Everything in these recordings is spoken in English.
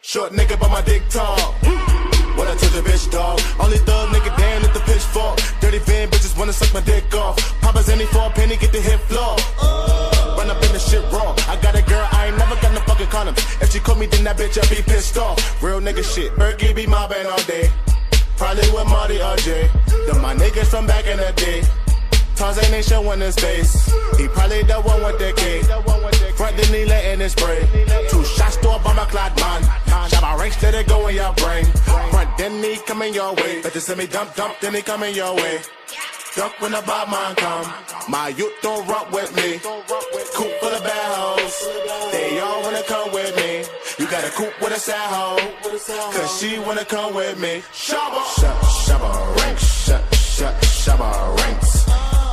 Short nigga, but my dick tall. What I told your bitch, dog. Only thug nigga, damn at the pitchfork. Dirty van bitches wanna suck my dick off. Papa's any for a penny, get the hit floor. Run up in the shit raw. I got a girl, I ain't never got no fucking condoms. If she call me, then that bitch, I'll be pissed off. Real nigga shit, Berkey be mobbing all day. Probably with Marty or Jay. Them my niggas from back in the day. Tarzan ain't showing his face. He probably the one with the K. Front then he letting it spray. 2 shots to a bomber clad man. Shot my ranks, let it go in your brain. Front then he coming your way. Better send me dump, then he coming your way. Duck when the bad man come. My youth don't rock with me. Coop full of bad hoes. They all wanna come with me. You got a coupe with a sad hoe. Cause she wanna come with me. Shabba. Shabba ranks. Shabba ranks.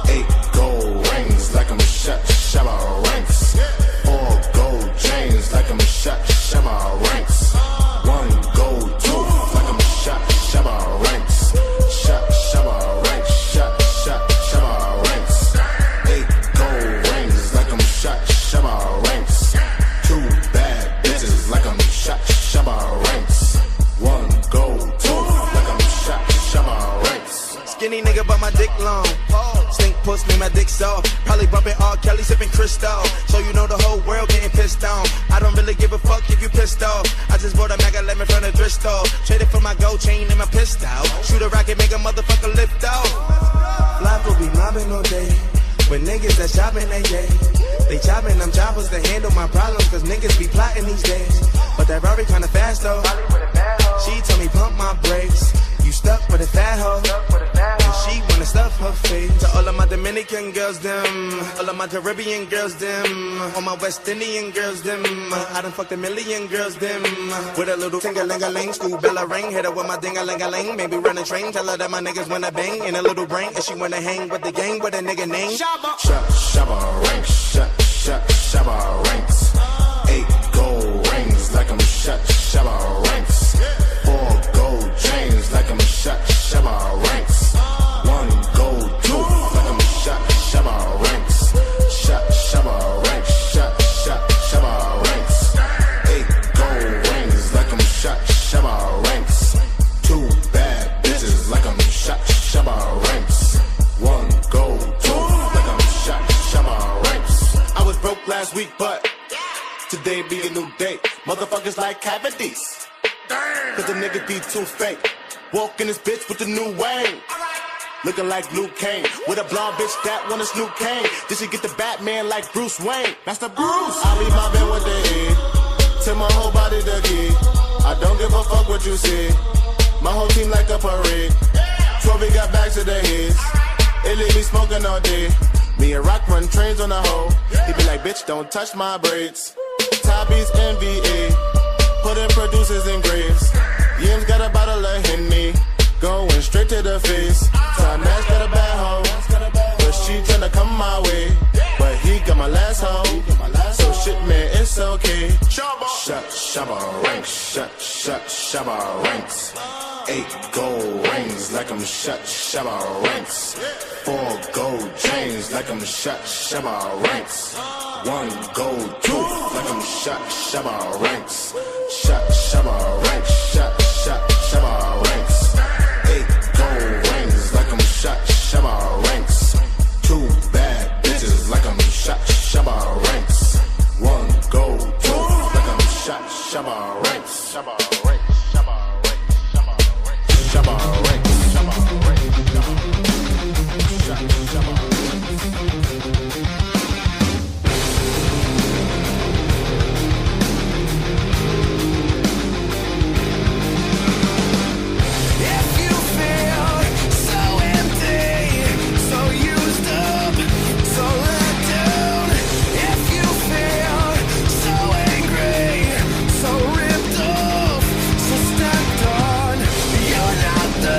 8 gold rings like I'm shut. Shabba ranks. 4 gold chains like I'm shut. Shabba ranks. 1 gold tooth like I'm shut. Shabba ranks. Shabba ranks. Shabba ranks. 8 gold rings like I'm shut. Shabba ranks. 2 bad bitches like I'm shut. Shabba ranks. 1 gold tooth like I'm shut. Shabba ranks. Skinny nigga, but my dick long. Stink puss, me my dick soft. Probably bumping R. Kelly, sipping Cristal. So you know the whole world getting pissed on. I don't really give a fuck if you pissed off. I just bought a Mega Lemon from the thrift store. Traded for my gold chain and my pistol. Shoot a rocket, make a motherfucker lift off. Fly will be mobbing all day. When niggas that shopping, they chopping them choppers to handle my problems. Cause niggas be plotting these days. But that Rari kinda fast though. She told me pump my brakes. You stuck with a fat hoe. And she wanna stuff her face. To all of my Dominican girls, them. All of my Caribbean girls, them. All my West Indian girls, them. I done fucked a million girls, them. With a little ting-a-ling-a-ling, school bell a ring. Hit her with my ding-a-ling-a-ling. Maybe run a train, tell her that my niggas wanna bang. In a little brain, and she wanna hang with the gang with a nigga name. Shabba ranks. Shabba ranks. 8 gold rings like I'm shut. Shabba ranks. 4 gold chains like I'm shut. Shabba ranks. 1 gold tooth like I'm shut. Shabba ranks. Shabba ranks. Shabba ranks. 8 gold rings like I'm shut. Shabba ranks. 2 bad bitches like I'm shut. Shabba ranks. 1 gold tooth like I'm shut. Shabba ranks. I was broke last week, but today be a new day. Motherfuckers like cavities. Cause the nigga be too fake. Walk in this bitch with the new wave. Looking like Luke Kane. With a blonde bitch that wanna snoop Kane. Did she get the Batman like Bruce Wayne? That's the Bruce. I leave my bed with the head. Till my whole body the key. I don't give a fuck what you say. My whole team like a parade. 12 got bags to their heads. It leave me smoking all day. Me and Rock run trains on the hoe. He be like, bitch, don't touch my braids. Tabby's NVA. Putting producers in graves. Yim's got a bottle of Henny. Going straight to the face. Time Nash got a bad hoe. But she tryna come my way. But he got my last hoe. So shit, man, it's okay. Shabba ranks. Shabba ranks. 8 gold rings like I'm shut. Shabba ranks. 4 gold chains like I'm shut. Shabba ranks. 1 gold tooth like I'm shut. Shabba ranks. Shabba ranks. Shabba ranks. 8 gold rings like I'm shut. Shabba ranks. 2 bad bitches like I'm shut. Shabba ranks. 1 gold tooth like I'm shut. Shabba ranks. Shabba ranks. Shabba ranks. Shabba ranks. Shabba ranks. Shabba ranks. So ripped off, so stepped on. You're not the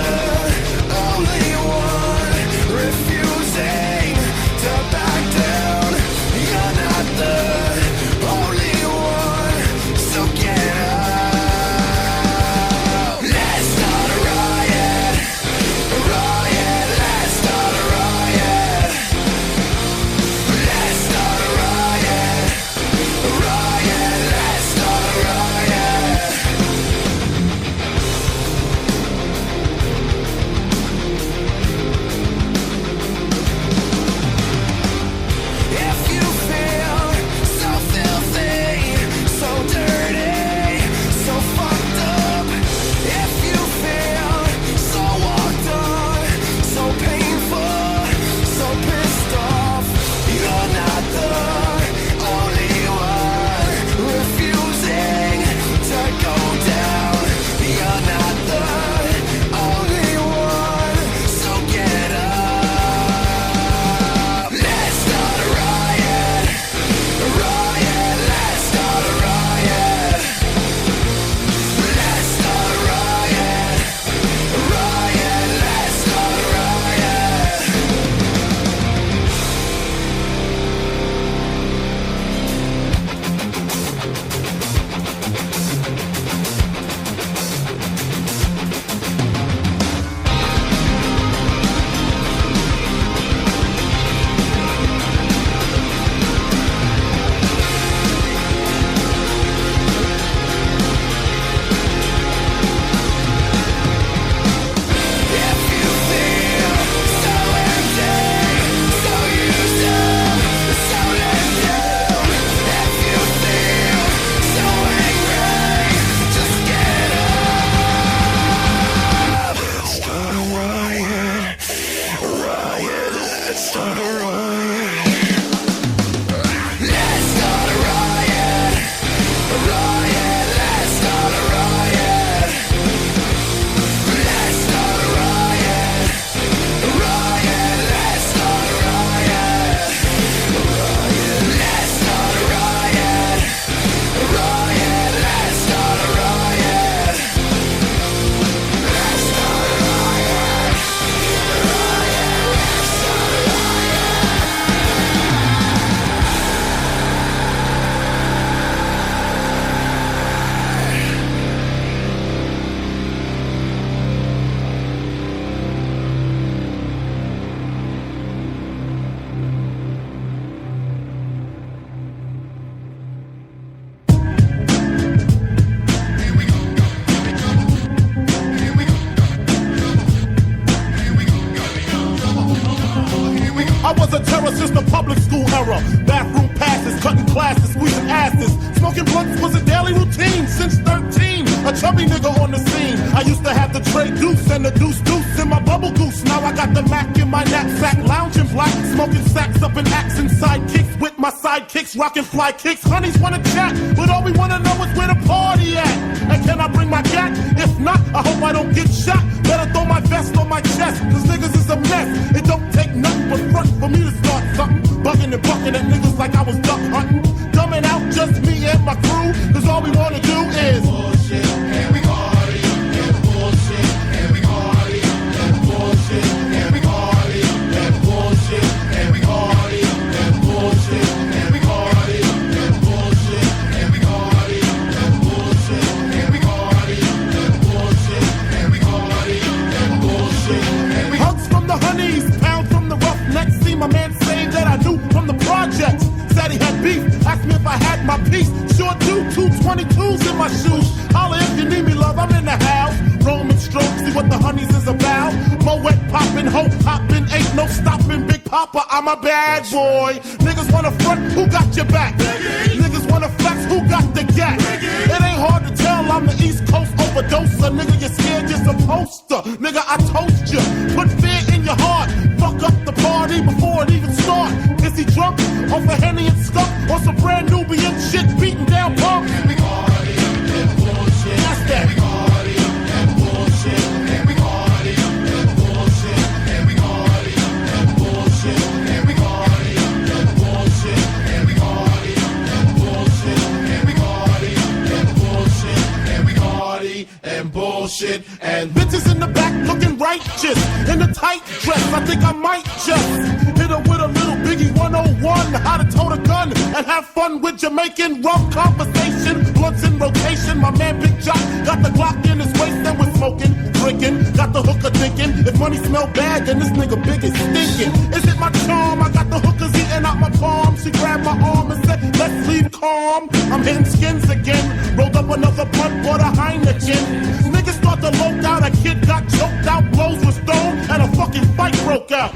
school era. Bathroom passes, cutting classes, squeezing asses. Smoking blunts was a daily routine since 13. A chubby nigga on the scene. I used to have the tray deuce and the deuce in my bubble goose. Now I got the Mac in my knapsack, lounging black, smoking sacks up in axe and sidekicks with my sidekicks, rocking fly kicks. Honeys wanna chat, but all we wanna know is where the party at. And can I bring my gat? If not, I hope I don't get shot. Better throw my vest on my chest, cause niggas is a mess. It don't take nothing but front for me to start something. Bugging and bucking at niggas like I was duck hunting. Dumbing out just me and my crew, cause all we wanna do is bullshit, and we party, and bullshit, and we party, and bullshit, and we party, and bullshit, and we party, and bullshit, and we party, and bullshit, and we party, and bullshit, and we party, and bullshit, and we party, and bullshit, and we hugs from the honeys, pounds from the roughnecks. See my man say that I knew from the projects. Said he had beef, asked me if I had my piece. Sure do, 222s in my shoes. Holla if you need me, love, I'm in the house. Roman stroke, see what the honeys is about. Moet poppin', hope hoppin', ain't no stopping. Big Papa, I'm a bad boy. Niggas wanna front, who got your back? Niggas wanna flex, who got the gap? It ain't hard to tell, I'm the East Coast overdoser. Nigga, you're scared, you're supposed to. Nigga, I toast you. Put fear in your heart. Fuck up the party before it even start. Is he drunk off a Henny and skunk? Or some brand Nubian shit beating down punks? And we party and bullshit. That's that. And we party and bullshit. And we party and bullshit. And we party and bullshit. And we party and bullshit. And we party and bullshit. And we party and bullshit. And we party and bullshit. And bitches in the back looking righteous in the tight dress. I think I might just hit her with a little Biggie 101. How to tote a gun and have fun with Jamaican rum conversation. Blunts in rotation. My man Big Jock got the Glock in his waist and we're smoking, drinking. Got the hooker thinking if money smell bad, then this nigga big is stinking. Is it my charm? I got the hookers eating out my palm. She grabbed my arm and said, let's leave calm. I'm hitting skins again. Rolled up another blunt, bought a Heineken. Niggas start to loke out. A kid got choked out, blows were thrown, and a fucking fight broke out.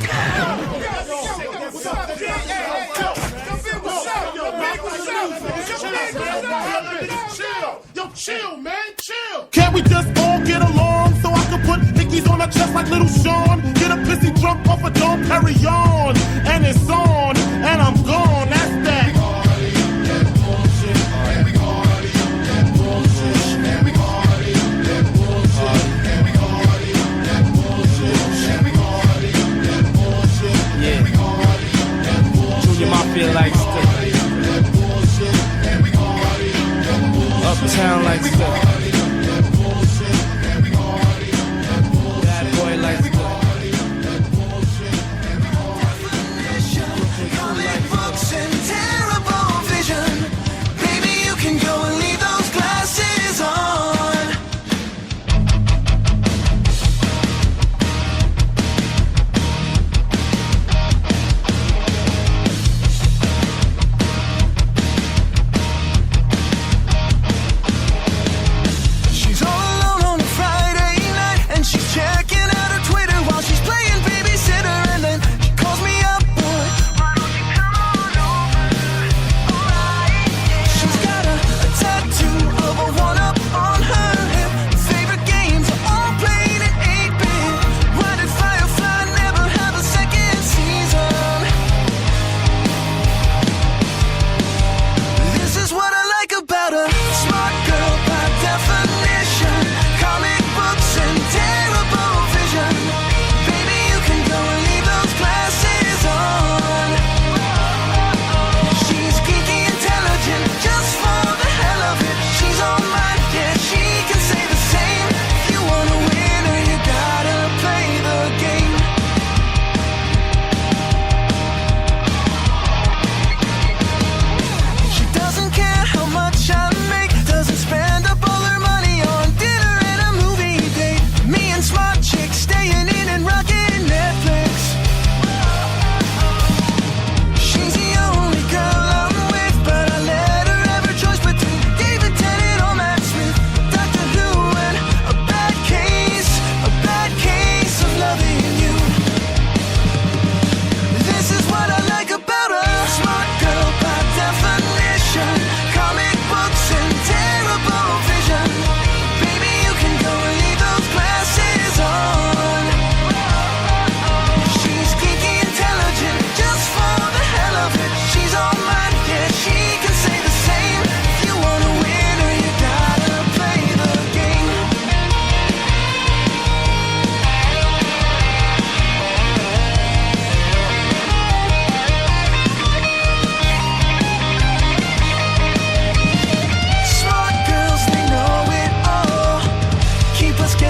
Yo, chill, man, chill. Can't we just all get along so I can put hickeys on her chest like little Sean? Get a pissy drunk off a Dom Perry on, and it's on, and I'm gone. That's that. Feel like stuff. Uptown like stuff. Bad boy like stuff.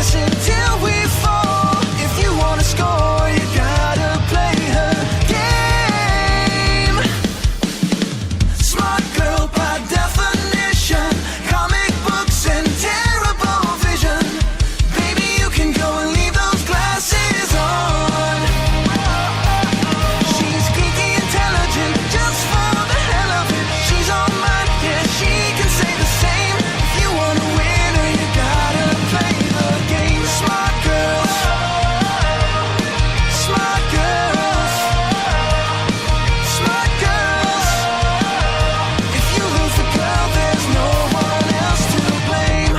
pass until we fall. If you wanna score, you gotta play her game. Smart girl by definition, comic books and terrible vision. Baby, you can go and leave those glasses on. She's geeky intelligent, just for the hell of it. She's all mine, yeah, she can say the same. If you wanna win her, you gotta play the game. Smart girls, smart girls, smart girls. If you lose the girl, there's no one else to blame.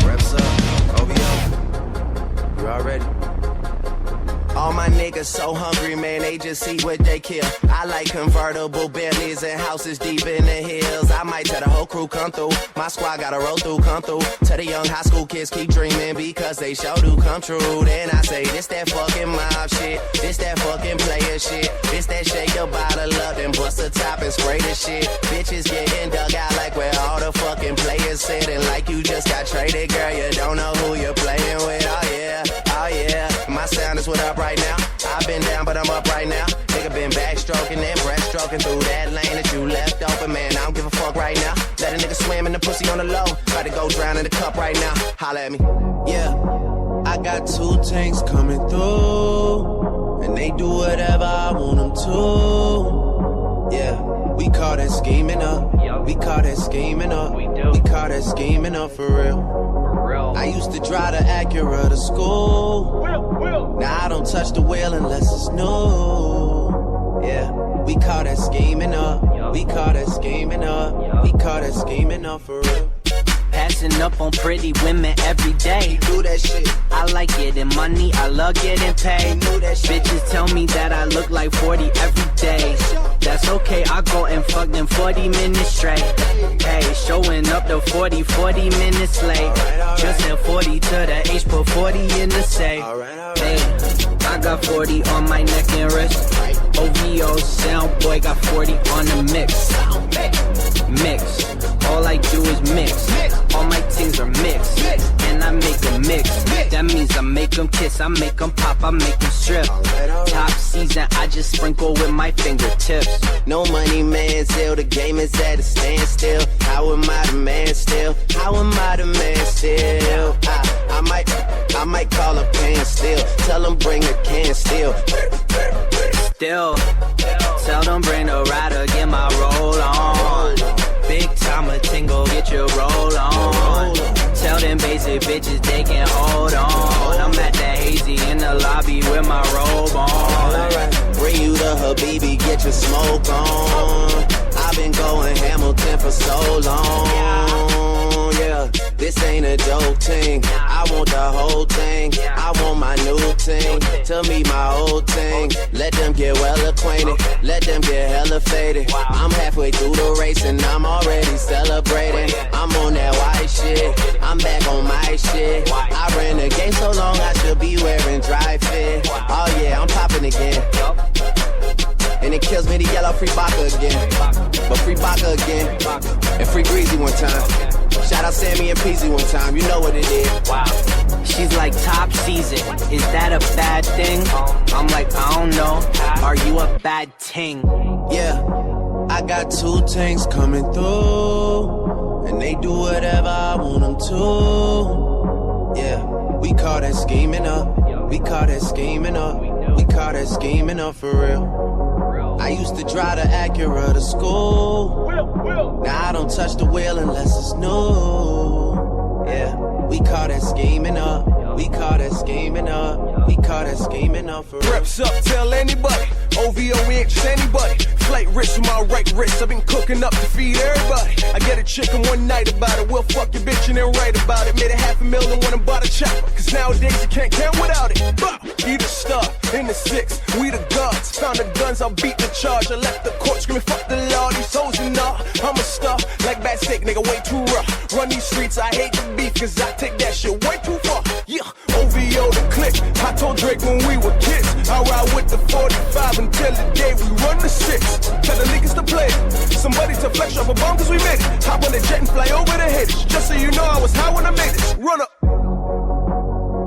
Reps up, OVO. You already? All my niggas so hungry, man, they just eat what they kill. I like convertible Bentleys and houses deep in the hills. I might tell the whole crew come through. My squad gotta roll through, come through. Tell the young high school kids keep dreaming because they sure do come true. Then I say, this that fucking mob shit. This that fucking player shit. This that shake your bottle up and bust the top and spray the shit. Bitches getting dug out like where all the fucking players sitting. Like you just got traded, girl, you don't know who you're playing with. Oh yeah, oh yeah. My sound is what up right now. I've been down, but I'm up right now. Nigga been backstroking and breaststroking through that lane that you left open, man. I don't give a fuck right now. Let a nigga swim in the pussy on the low. About to go drown in the cup right now. Holla at me. Yeah, I got 2 tanks coming through, and they do whatever I want them to. Yeah, we call that scheming up. We call that scheming up. We call that scheming up for real. I used to drive the Acura to school. Now I don't touch the wheel unless it's new. Yeah, we call that scheming up. We call that scheming up. We call that scheming up for real. Passing up on pretty women every day. Do that shit. I like getting money, I love getting paid. Bitches tell me that I look like 40 every day. That's okay, I go and fuck them 40 minutes straight. Hey, showing up to 40 minutes late. Just said 40 to the H, put 40 in the safe. Hey, I got 40 on my neck and wrist. OVO sound boy got 40 on the mix. Mix. All I do is mix. All my things are mixed. And I make them mix. That means I make them kiss, I make them pop, I make them strip. Top season, I just sprinkle with my fingertips. No money, man, still the game is at a standstill. How am I the man still? How am I the man still? I might call a pan still. Tell them bring a can still. Still, tell them bring the rider, get my roll on. Big time a tingle, get your roll on. Tell them basic bitches they can hold on. I'm at the hazy in the lobby with my robe on. Bring you the Habibi, get your smoke on. I've been going Hamilton for so long. Yeah, this ain't a joke thing. I want the whole thing. I want my new thing to meet my old thing. Let them get well acquainted. Let them get hella faded. I'm halfway through the race and I'm already celebrating. I'm on that white shit. I'm back on my shit. I ran the game so long I should be wearing dry fit. Oh yeah, I'm popping again. And it kills me to yell out free Baca again. But free Baca again. And free Greasy one time. Shout out Sammy and Peasy one time. You know what it is. Wow. She's like top season. Is that a bad thing? I'm like, I don't know. Are you a bad ting? Yeah, I got 2 tanks coming through, and they do whatever I want them to. Yeah, we call that scheming up. We call that scheming up. We call that scheming up for real. I used to drive the Acura to school. Now I don't touch the wheel unless it's new. Yeah, we call that scheming up. We call that scheming up. We call that scheming up for real. Reps up, tell anybody. OVO, we ain't just anybody. Flight wrist with my right wrist. I've been cooking up to feed everybody. I get a chicken one night about it. We'll fuck your bitch and then write about it. Made a $500,000 when I bought a chopper. Cause nowadays you can't count without it. Bah! He the star, in the 6, we the gods. Found the guns, I'll beat the charge. I left the court screaming, fuck the law. These hoes and all. I'm a star, like bad steak, nigga, way too rough. Run these streets, I hate the beef, cause I take that shit way too far. Yeah, OVO the click. I told Drake when we were kids, I ride with the 45 until the day we run the 6. Tell the niggas to play it. Somebody to flex off a bomb cause we made it. Hop on the jet and fly over the head. just so you know I was high when I made this. Run up.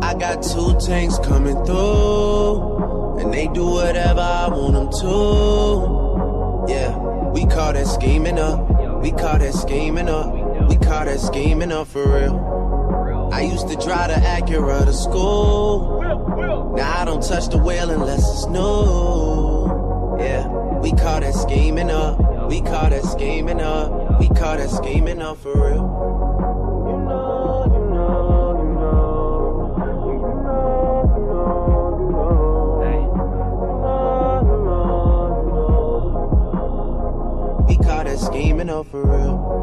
I got 2 tanks coming through, and they do whatever I want them to. Yeah, we call that scheming up. We call that scheming up. We call that scheming up for real. I used to drive the Acura to school. Now I don't touch the wheel unless it's new. Yeah, we call that scheming up. We call that scheming up. We call that scheming up for real. We call that scheming up for real.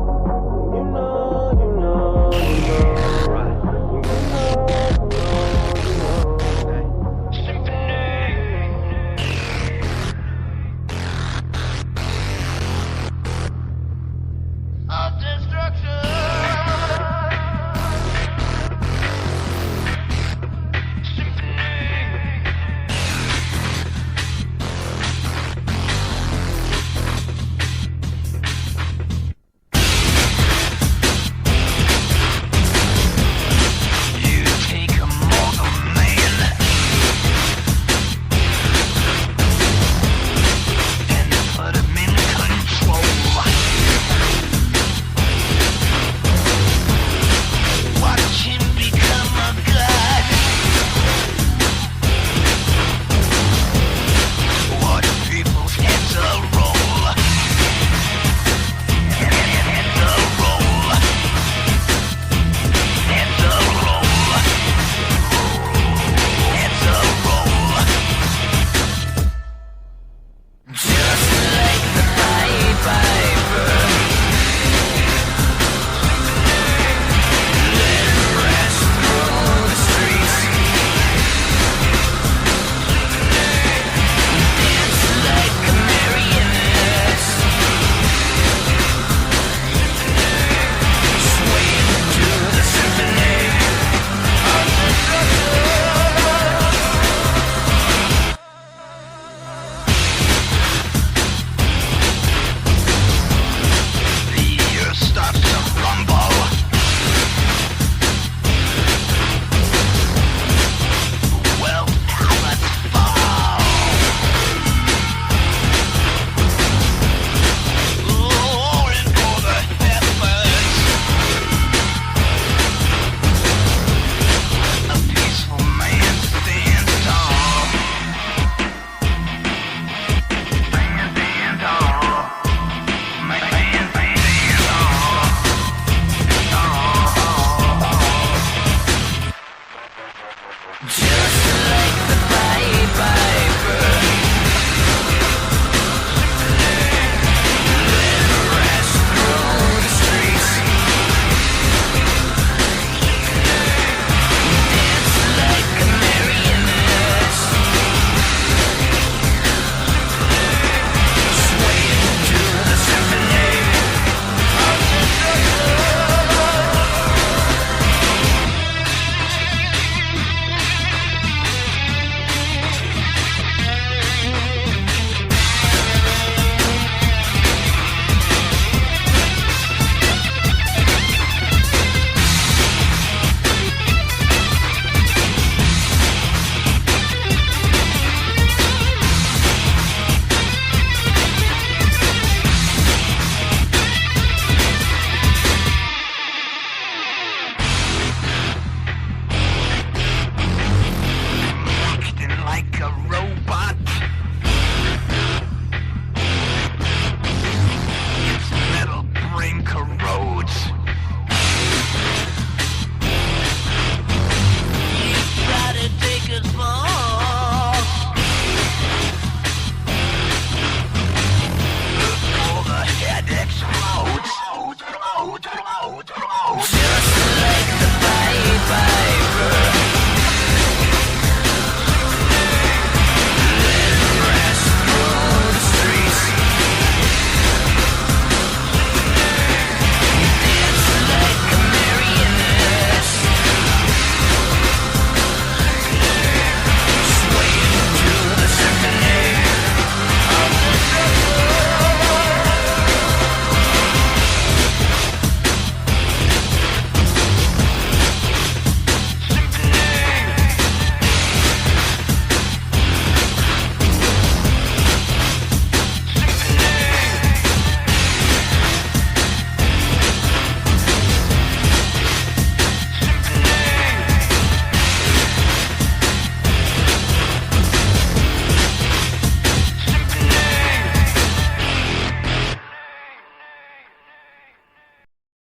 Just